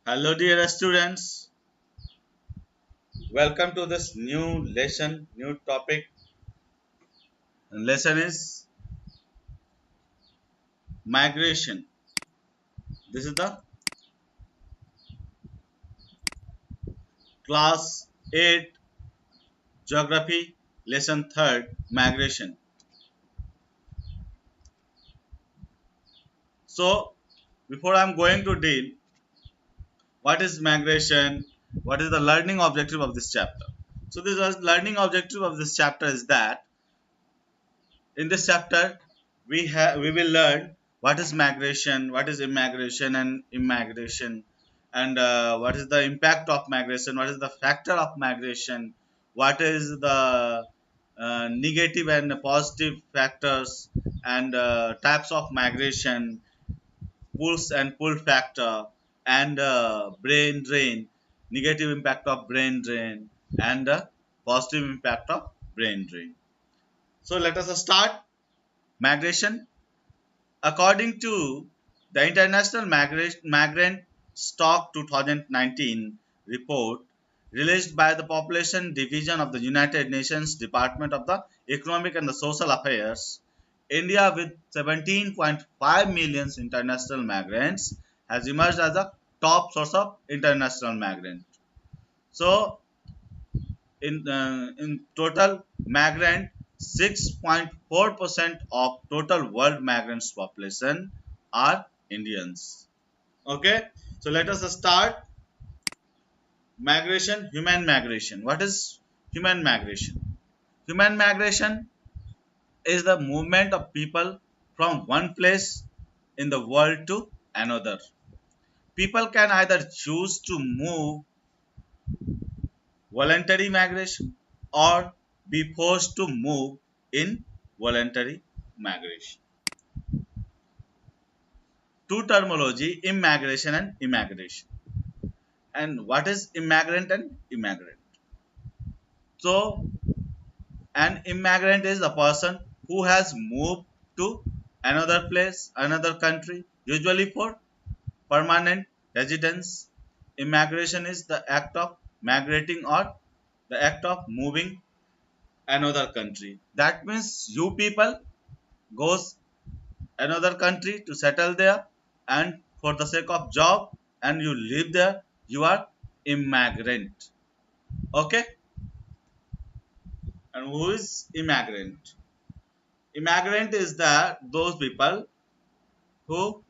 Hello, dear students. Welcome to this new lesson, new topic. And lesson is migration. This is the class 8 geography lesson 3rd migration. So, before I am going to deal what is migration, what is the learning objective of this chapter. So, this learning objective of this chapter is that in this chapter we will learn what is migration, what is immigration and immigration, and what is the impact of migration, what is the factor of migration, what is the negative and positive factors, and types of migration, pulse and pull factor, and brain drain, negative impact of brain drain, and positive impact of brain drain. So let us start. Migration. According to the International Migrant Stock 2019 report released by the Population Division of the United Nations Department of the Economic and the Social Affairs, India with 17.5 million international migrants has emerged as a top source of international migrants. So, in total migrant 6.4% of total world migrants population are Indians. Okay, so let us start. Migration, human migration. What is human migration? Human migration is the movement of people from one place in the world to another. People can either choose to move voluntary migration or be forced to move in voluntary migration. Two terminology, immigration and immigration. And what is immigrant and immigrant? So, an immigrant is a person who has moved to another place, another country, usually for permanent residence. Immigration is the act of migrating or the act of moving another country. That means you people goes another country to settle there and for the sake of job and you live there, you are immigrant. Okay, and who is immigrant? Immigrant is the those people who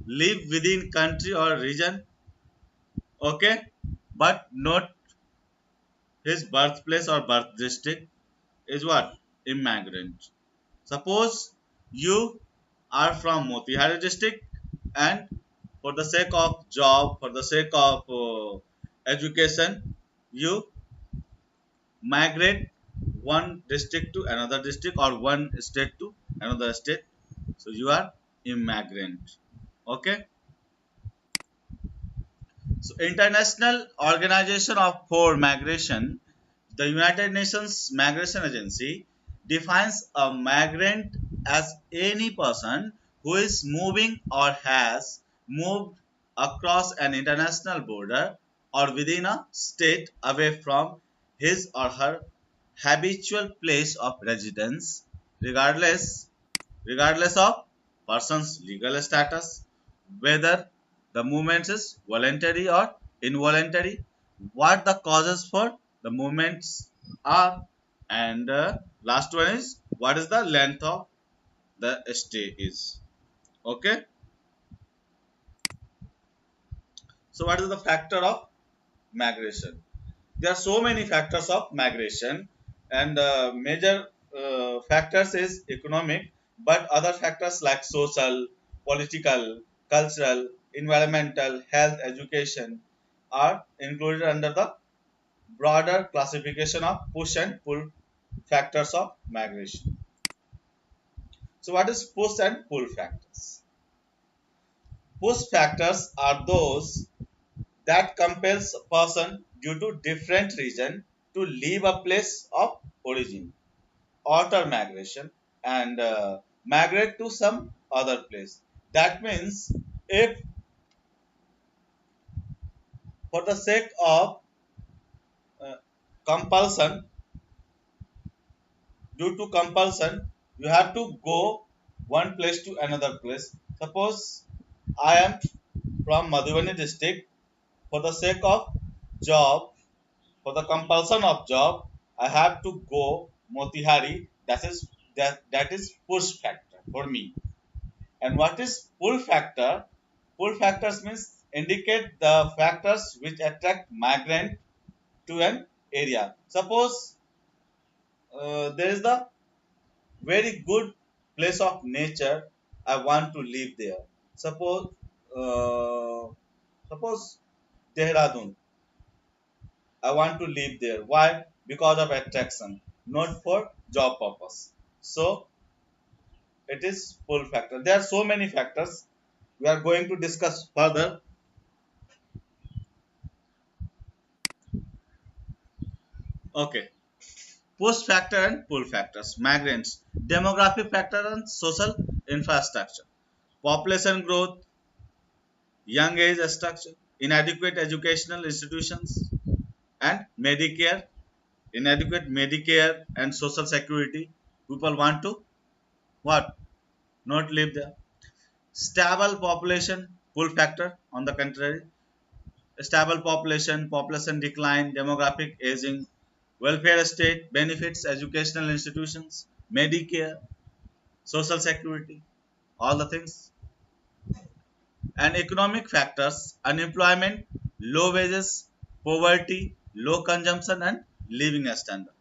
live within country or region, okay, but not his birthplace or birth district is what? Immigrant. Suppose you are from Motihari district and for the sake of job, for the sake of education, you migrate one district to another district or one state to another state. So you are immigrant. Okay. So International Organization of for Migration, the United Nations Migration Agency defines a migrant as any person who is moving or has moved across an international border or within a state away from his or her habitual place of residence, regardless regardless of person's legal status, whether the movement is voluntary or involuntary, what the causes for the movements are, and last one is what is the length of the stay is. Okay, so what is the factor of migration? There are so many factors of migration, and major factors is economic, but other factors like social, political, cultural, environmental, health, education are included under the broader classification of push and pull factors of migration. So what is push and pull factors? Push factors are those that compels a person due to different reason to leave a place of origin, alter migration, and migrate to some other place. That means if for the sake of uh, compulsion, due to compulsion, you have to go one place to another place. Suppose I am from Madhubani district. For the sake of job, for the compulsion of job, I have to go Motihari. That is push factor for me. And what is pull factor? Pull factors means indicate the factors which attract migrant to an area. Suppose there is the very good place of nature. I want to live there. Suppose uh, suppose Dehradun. I want to live there. Why? Because of attraction, not for job purpose. So it is pull factor. There are so many factors. We are going to discuss further. Okay. Push factor and pull factors. Migrants. Demographic factor and social infrastructure. Population growth, young age structure, inadequate educational institutions, and Medicare, inadequate Medicare and social security. People want to what? Not live there. Stable population, pull factor on the contrary. Stable population, population decline, demographic aging, welfare state, benefits, educational institutions, Medicare, social security, all the things. And economic factors, unemployment, low wages, poverty, low consumption, and living standard.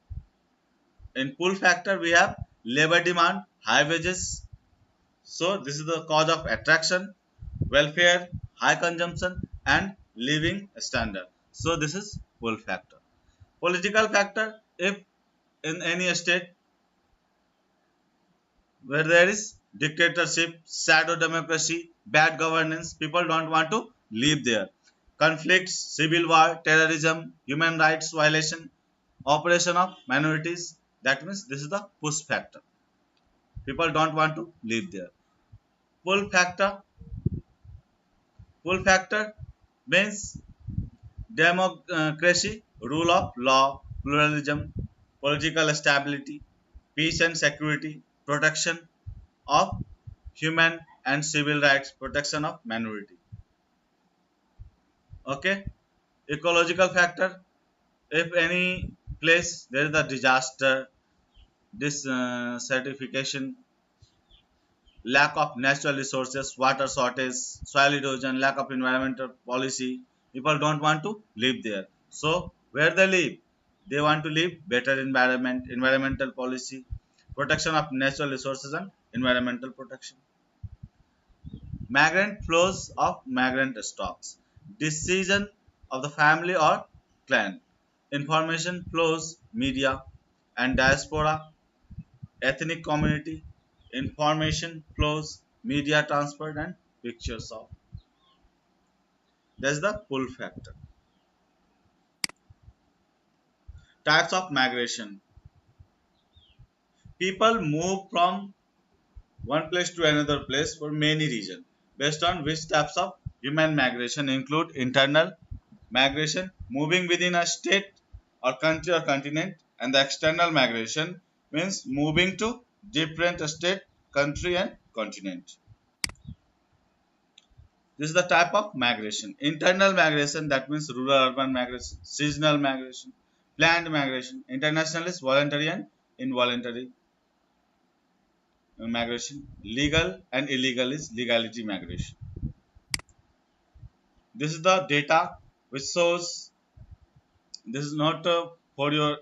In pull factor, we have labor demand, high wages. So, this is the cause of attraction, welfare, high consumption, and living standard. So, this is pull factor. Political factor, if in any state where there is dictatorship, shadow democracy, bad governance, people don't want to live there. Conflicts, civil war, terrorism, human rights violation, oppression of minorities. That means this is the push factor. People don't want to live there. Pull factor. Pull factor means democracy, rule of law, pluralism, political stability, peace and security, protection of human and civil rights, protection of minority. Okay, ecological factor. If any place there is a disaster, this certification, lack of natural resources, water shortage, soil erosion, lack of environmental policy, people don't want to live there. So where they live? They want to live better environment, environmental policy, protection of natural resources and environmental protection. Migrant flows of migrant stocks. Decision of the family or clan. Information flows, media and diaspora, ethnic community. Information flows, media transferred and pictures of. That's the pull factor. Types of migration. People move from one place to another place for many reasons. Based on which types of human migration include internal migration, moving within a state or country or continent, and the external migration means moving to different state, country, and continent. This is the type of migration. Internal migration, that means rural urban migration, seasonal migration, planned migration. International is voluntary and involuntary migration. Legal and illegal is legality migration. This is the data which shows, this is not for your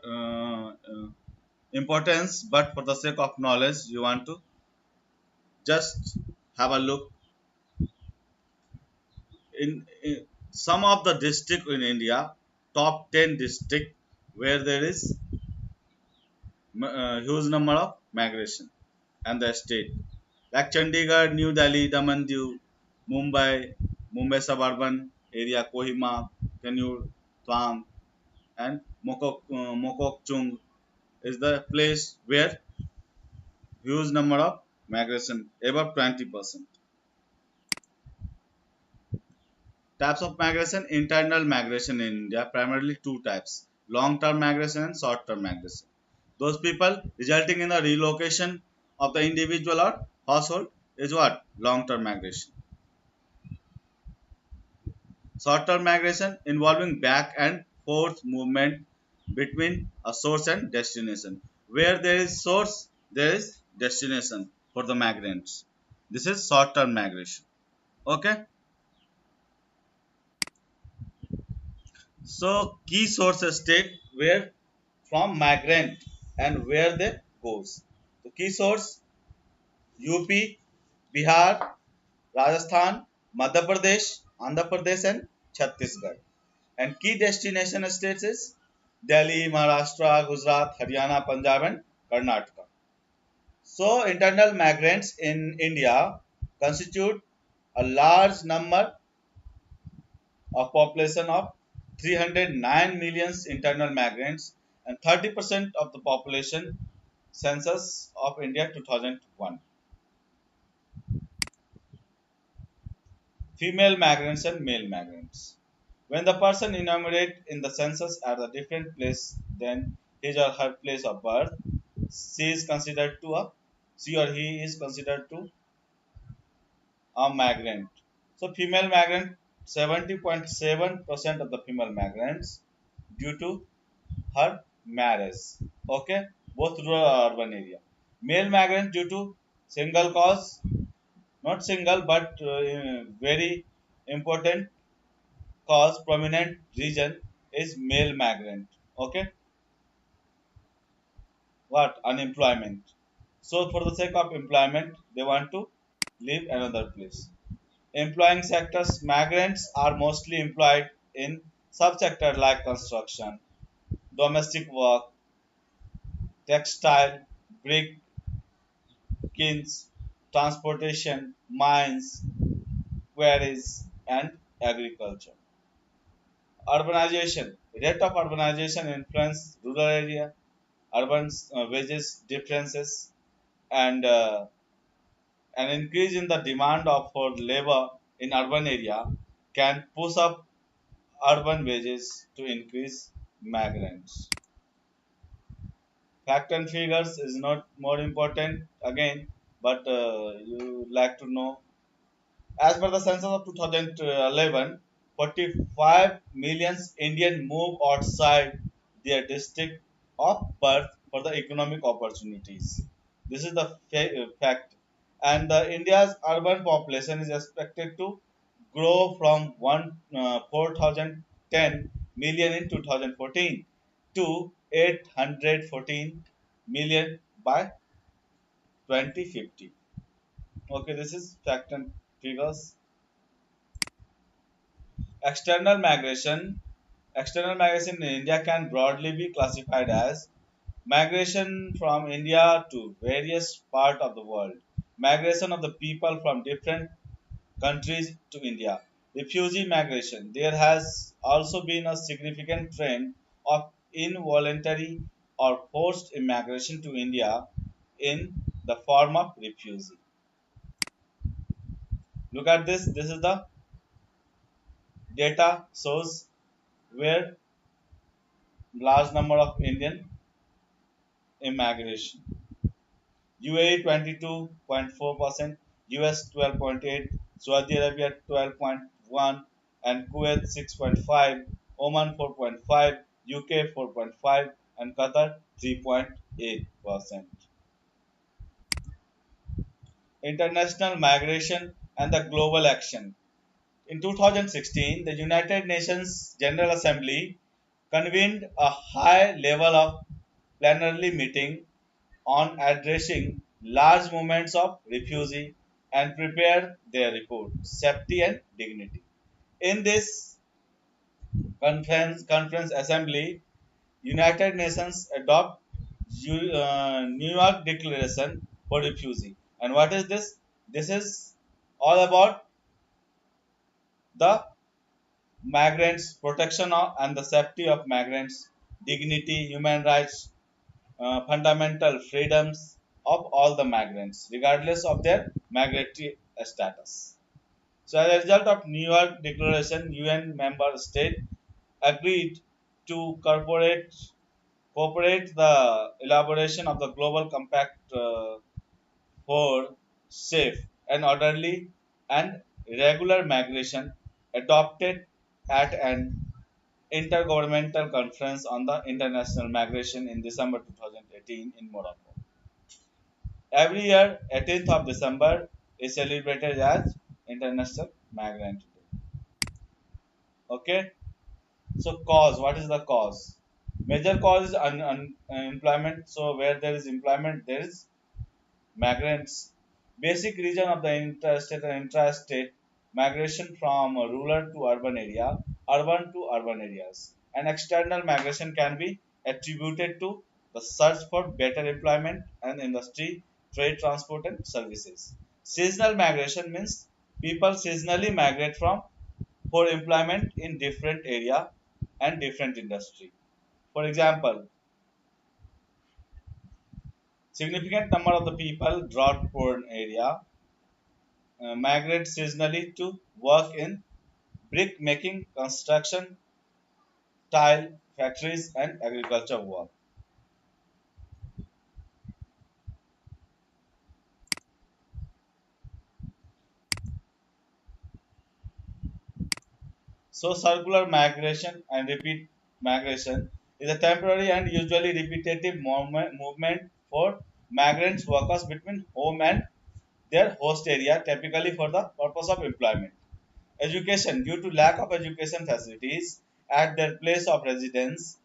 importance, but for the sake of knowledge you want to just have a look in some of the district in India, top 10 district where there is huge number of migration and the state like Chandigarh, New Delhi, Daman, Diu, Mumbai, Mumbai suburban area, Kohima, Kannur, Twang, and Mokokchung is the place where huge number of migration above 20%. Types of migration, internal migration in India, primarily two types: long-term migration and short-term migration. Those people resulting in the relocation of the individual or household is what? Long-term migration. Short-term migration involving back and forth movement between a source and destination. Where there is source, there is destination for the migrants. This is short-term migration. Okay. So key source state where from migrant and where they goes. So key source UP, Bihar, Rajasthan, Madhya Pradesh, Andhra Pradesh and Chhattisgarh. And key destination states is Delhi, Maharashtra, Gujarat, Haryana, Punjab and Karnataka. So internal migrants in India constitute a large number of population of 309 million internal migrants and 30% of the population census of India 2001. Female migrants and male migrants. When the person enumerated in the census at a different place than his or her place of birth, she or he is considered to a migrant. So female migrant 70.7% of the female migrants due to her marriage. Okay, both rural or urban area. Male migrant due to single cause, not single but very important cause, prominent reason is male migrant. Okay, what? Unemployment. So for the sake of employment, they want to leave another place. Employing sectors, migrants are mostly employed in subsectors like construction, domestic work, textile, brick, kilns, transportation, mines, quarries, and agriculture. Urbanization. Rate of urbanization influence rural area, urban wages differences, and an increase in the demand of for labor in urban area can push up urban wages to increase migrants. Fact and figures is not more important again, but you like to know. As per the census of 2011, 45 million Indians move outside their district of birth for the economic opportunities. This is the fact. And India's urban population is expected to grow from 4,010 million in 2014 to 814 million by 2050. Okay, this is fact and figures. External migration. External migration in India can broadly be classified as migration from India to various parts of the world, migration of the people from different countries to India, refugee migration. There has also been a significant trend of involuntary or forced immigration to India in the form of refugee. Look at this. This is the data shows where large number of Indian immigration. UAE 22.4%, US 12.8, Saudi Arabia 12.1, and Kuwait 6.5, Oman 4.5, UK 4.5, and Qatar 3.8%. International migration and the global action. In 2016, the United Nations General Assembly convened a high level of plenary meeting on addressing large movements of refugees and prepared their report, Safety and Dignity. In this conference assembly, United Nations adopt New York Declaration for Refugee. And what is this? This is all about the migrants, protection of, and the safety of migrants, dignity, human rights, fundamental freedoms of all the migrants, regardless of their migratory status. So as a result of New York Declaration, UN member state agreed to cooperate the elaboration of the Global Compact for safe and orderly and regular migration adopted at an intergovernmental conference on the international migration in December 2018 in Morocco. Every year, 18th of December is celebrated as International Migrant Day. Okay, so cause, what is the cause? Major cause is unemployment. So where there is employment, there is migrants. Basic region of the interstate and intrastate migration from rural to urban to urban areas. And external migration can be attributed to the search for better employment and industry, trade, transport, and services. Seasonal migration means people seasonally migrate from for employment in different area and different industry. For example, significant number of the people drought-prone area migrate seasonally to work in brick making, construction, tile factories, and agriculture work. So, circular migration and repeat migration is a temporary and usually repetitive movement for migrants workers between home and their host area, typically for the purpose of employment. Education, due to lack of education facilities at their place of residence,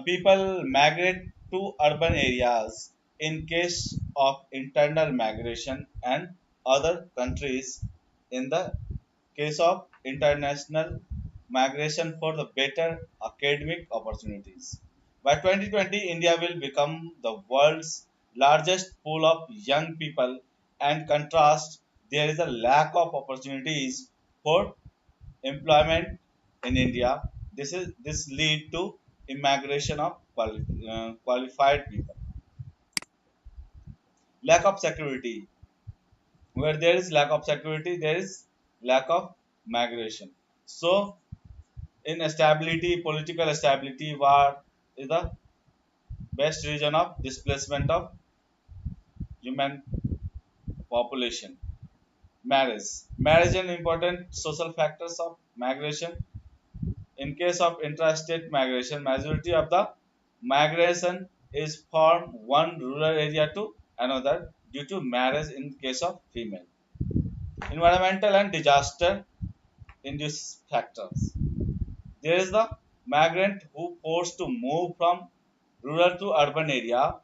people migrate to urban areas in case of internal migration and other countries in the case of international migration for the better academic opportunities. By 2020, India will become the world's largest pool of young people, and contrast, there is a lack of opportunities for employment in India. This lead to immigration of qualified people. Lack of security. Where there is lack of security, there is lack of migration. So, in stability, political stability, war is the best region of displacement of human population. Marriage. Marriage is an important social factors of migration. In case of intrastate migration, majority of the migration is from one rural area to another due to marriage in case of female. Environmental and disaster induced factors. There is the migrant who forced to move from rural to urban area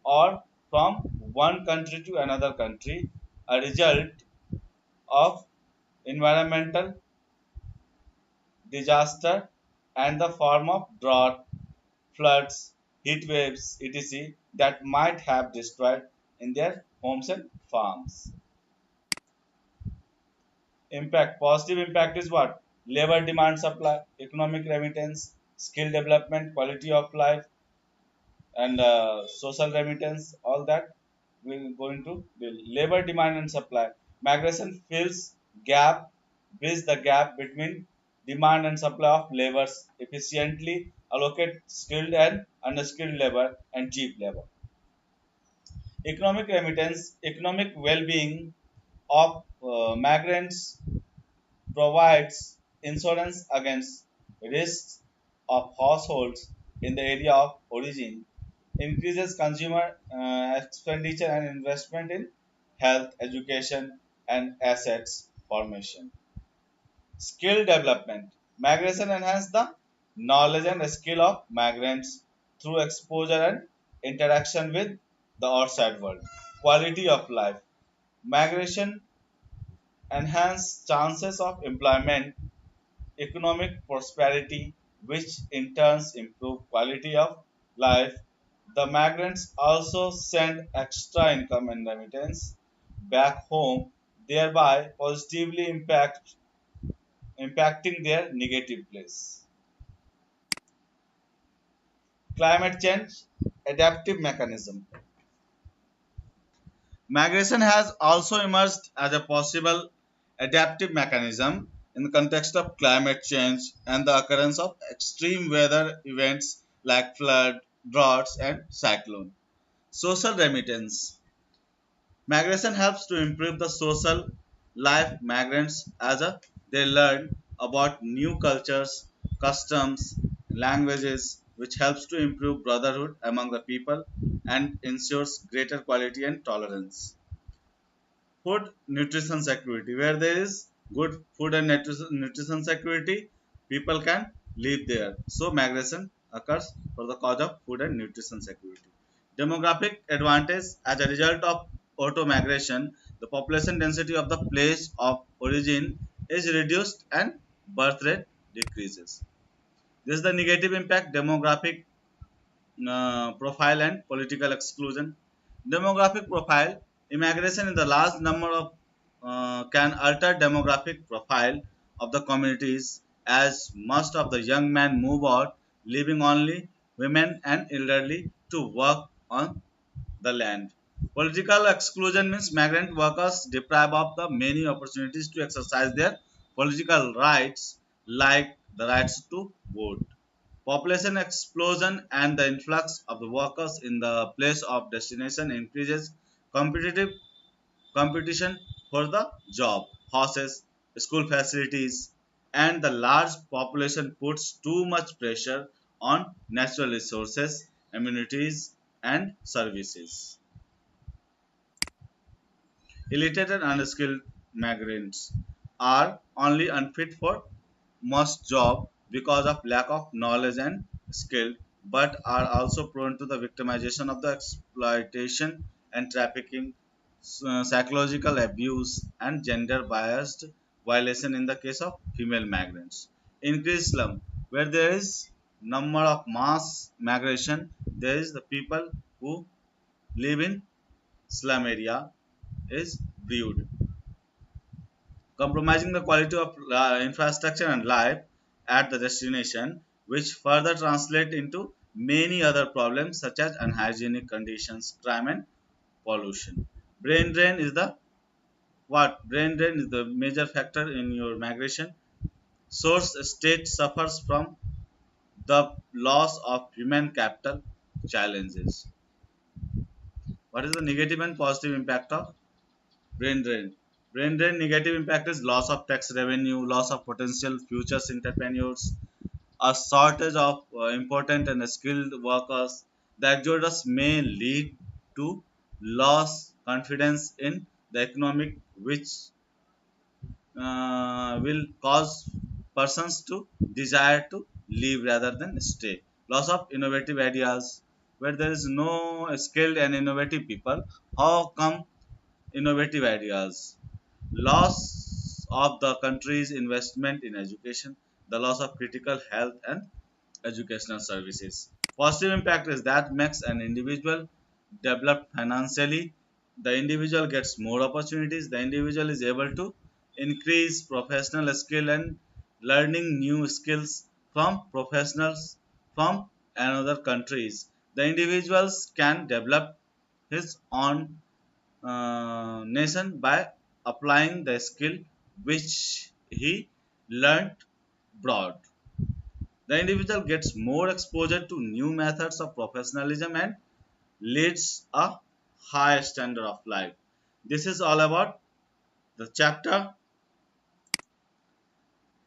or from one country to another country, a result of environmental disaster and the form of drought, floods, heat waves, etc., that might have destroyed in their homes and farms. Impact, positive impact is what? Labor demand supply, economic remittance, skill development, quality of life, and social remittance. All that we're going to build. Labor demand and supply. Migration fills gap, bridge the gap between demand and supply of labors efficiently, allocate skilled and unskilled labor and cheap labor. Economic remittance, economic well-being of migrants provides insurance against risks of households in the area of origin, increases consumer expenditure and investment in health, education, and assets formation. Skill development. Migration enhances the knowledge and skill of migrants through exposure and interaction with the outside world. Quality of life. Migration enhance chances of employment, economic prosperity, which in turn improve quality of life. The migrants also send extra income and remittance back home, thereby positively impacting their negative place. Climate change adaptive mechanism. Migration has also emerged as a possible adaptive mechanism in the context of climate change and the occurrence of extreme weather events like flood, droughts, and cyclone. Social remittance. Migration helps to improve the social life migrants as they learn about new cultures, customs, languages, which helps to improve brotherhood among the people and ensures greater quality and tolerance. Food nutrition security. Where there is good food and nutrition security, people can live there. So migration occurs for the cause of food and nutrition security. Demographic advantage. As a result of auto migration, the population density of the place of origin is reduced and birth rate decreases. This is the negative impact. Demographic profile and political exclusion. Demographic profile. Immigration in the large number of can alter demographic profile of the communities as most of the young men move out, leaving only women and elderly to work on the land. Political exclusion means migrant workers deprived of the many opportunities to exercise their political rights, like the rights to vote. Population explosion and the influx of the workers in the place of destination increases competitive competition for the job, horses, school facilities, and the large population puts too much pressure on natural resources, amenities, and services. Illiterate and unskilled migrants are only unfit for most jobs because of lack of knowledge and skill, but are also prone to the victimization of the exploitation and trafficking, psychological abuse, and gender biased violation in the case of female migrants. Increased slum, where there is number of mass migration, there is the people who live in slum area is brewed, compromising the quality of infrastructure and life at the destination, which further translate into many other problems such as unhygienic conditions, crime, and pollution. Brain drain is the what? Brain drain is the major factor in your migration. Source state suffers from the loss of human capital challenges. What is the negative and positive impact of brain drain? Brain drain negative impact is loss of tax revenue, loss of potential future entrepreneurs, a shortage of important and skilled workers. The exodus may lead to loss confidence in the economic, which will cause persons to desire to leave rather than stay. Loss of innovative ideas, where there is no skilled and innovative people. How come innovative ideas? Loss of the country's investment in education, the loss of critical health and educational services. Positive impact is that makes an individual develop financially. The individual gets more opportunities. The individual is able to increase professional skill and learning new skills from professionals from another countries. The individuals can develop his own nation by applying the skill which he learnt abroad. The individual gets more exposure to new methods of professionalism and leads a higher standard of life. This is all about the chapter.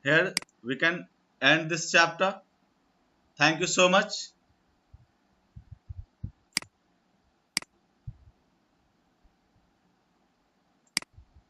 Here we can end this chapter. Thank you so much.